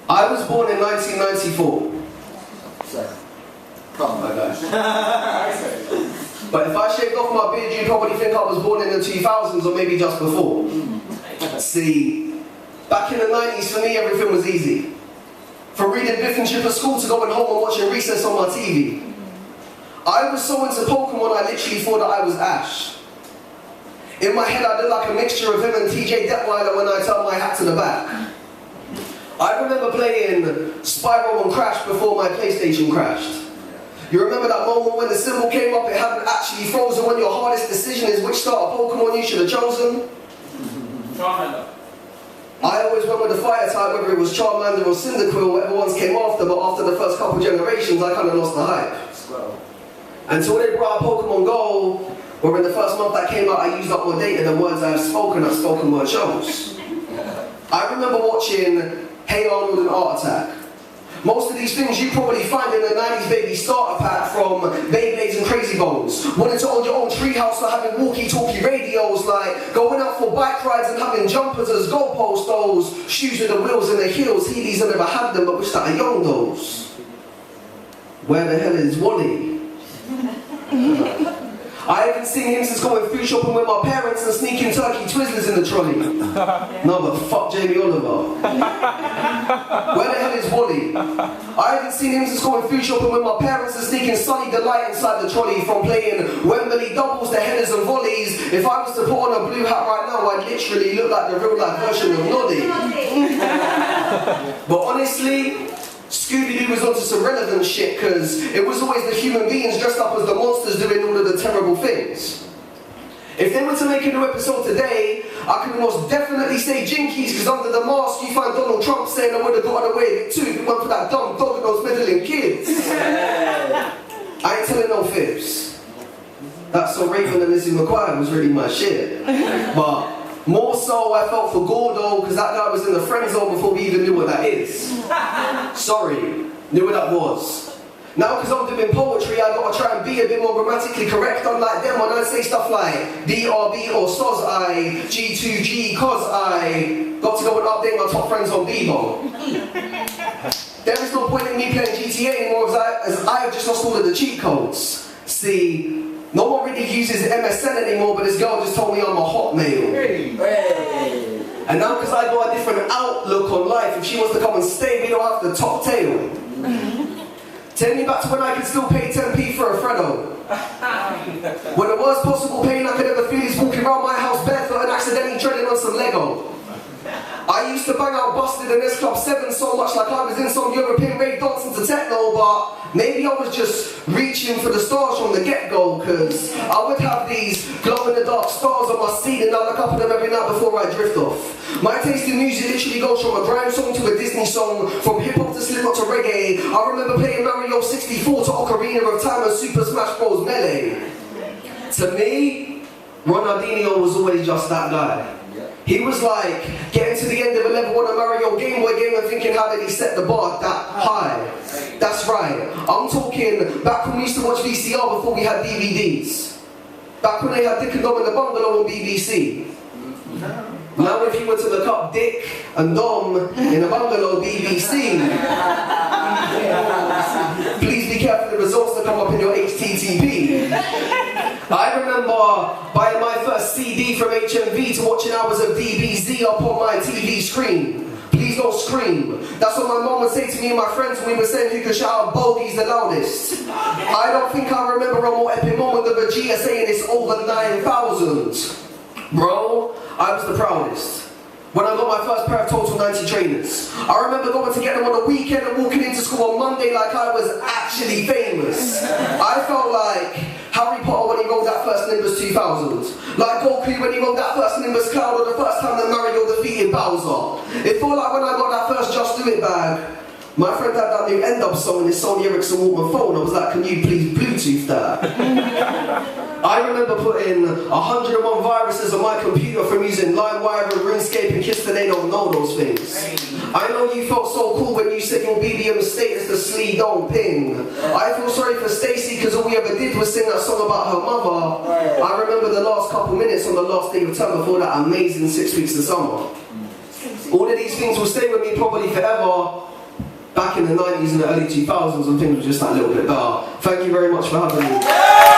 I was born in 1994. So, come on, my gosh. But if I shaved off my beard, you'd probably think I was born in the 2000s or maybe just before. See, back in the 90s for me everything was easy. From reading Biff and Chip at school to going home and watching Recess on my TV. I was so into Pokemon I literally thought that I was Ash. In my head I looked like a mixture of him and TJ Detweiler when I turned my hat to the back. I remember playing Spyro and Crash before my PlayStation crashed. You remember that moment when the symbol came up, it hadn't actually frozen, when your hardest decision is which starter Pokemon you should have chosen? Charmander. I always went with the fire type, whether it was Charmander or Cyndaquil, whatever ones came after, but after the first couple generations I kind of lost the hype. Until they brought out Pokemon Go, where in the first month that came out I used up more data than words I have spoken word shows. I remember watching Hey Arnold and Art Attack. Most of these things you probably find in the 90s baby starter pack, from Beyblades and Crazy Bones. Wanting to own your own treehouse for having walkie-talkie radios, like going out for bike rides and having jumpers as goalpost, those shoes with the wheels and the heels. Heelys, I never had them but wish that I owned those. Where the hell is Wally? I haven't seen him since going food shopping with my parents and sneaking turkey Twizzlers in the trolley. No, but fuck Jamie Oliver. Where the hell is Wally? I haven't seen him since going food shopping with my parents and sneaking Sunny Delight inside the trolley. From playing Wembley doubles, the headers and volleys. If I was to put on a blue hat right now, I'd literally look like the real life version of Noddy. But honestly, Scooby-Doo was onto some relevant shit, because it was always the human beings dressed up as the monsters doing all of the terrible things. If they were to make a new episode today, I could most definitely say Jinkies, because under the mask you find Donald Trump saying I would have got away with it too if it went for that dumb dog and those meddling kids. I ain't telling no fibs. That So Raven and Lizzie McGuire was really my shit. But more so I felt for Gordo, because that guy was in the friend zone before we even knew what that is. Sorry, knew what that was. Now because I'm doing poetry, I gotta try and be a bit more grammatically correct, unlike them when I say stuff like BRB or SOS I, G2G, cause I got to go and update my top friends on Bebo. There is no point in me playing GTA anymore, as I have just lost all of the cheat codes. See, no one really uses MSN anymore, but this girl just told me I'm a hotmail. Hey. And now because I got a different outlook on life, if she wants to come and stay, we don't have to top tail. Take me back to when I could still pay 10p for a Freddo. When the worst possible pain I could ever feel is walking around my house barefoot and accidentally treading on some Lego. I used to bang out Busted and S Club 7 so much like I was in some European rave dancing to techno, but maybe I was just reaching for the stars from the get-go, because I would have these glow-in-the-dark stars on my ceiling and I look up at them every night before I drift off. My taste in music literally goes from a grime song to a Disney song, from hip-hop to slip-hop to reggae. I remember playing Mario 64 to Ocarina of Time and Super Smash Bros. Melee. To me, Ronaldinho was always just that guy. He was like getting to the end of a level on a Mario Game Boy game and thinking, how did he set the bar that high? That's right. I'm talking back when we used to watch VCR before we had DVDs. Back when they had Dick and Dom in the Bungalow on BBC. Now if you were to look up Dick and Dom in the Bungalow BBC, please be careful the results that come up in your HTTP. I remember buying my first CD from HMV to watching hours of DBZ up on my TV screen. Please don't scream. That's what my mom would say to me and my friends when we were saying who could shout out bogeys the loudest. I don't think I remember a more epic moment of Vegeta saying it's over 9,000. Bro, I was the proudest. When I got my first pair of Total 90 trainers. I remember going to get them on the weekend and walking into school on Monday like I was actually famous. I felt like Harry Potter when he rolled that first Nimbus 2000. Like Goku when he rolled that first Nimbus Cloud, or the first time that Mario defeated Bowser. It felt like when I got that first Just Do It bag, my friend had that new End Up song in his Sony Ericsson Walkman phone. I was like, can you please Bluetooth that? I remember putting 101 viruses on my computer from using LimeWire and RuneScape and Kiss, and they don't know those things. I know you felt so cool when you set your BBM status to Slee Don't Ping. I feel sorry for Stacy because all we ever did was sing that song about her mother. I remember the last couple minutes on the last day of term before that amazing 6 weeks of summer. All of these things will stay with me probably forever. back in the 90s and the early 2000s when things were just that little bit better. Thank you very much for having me.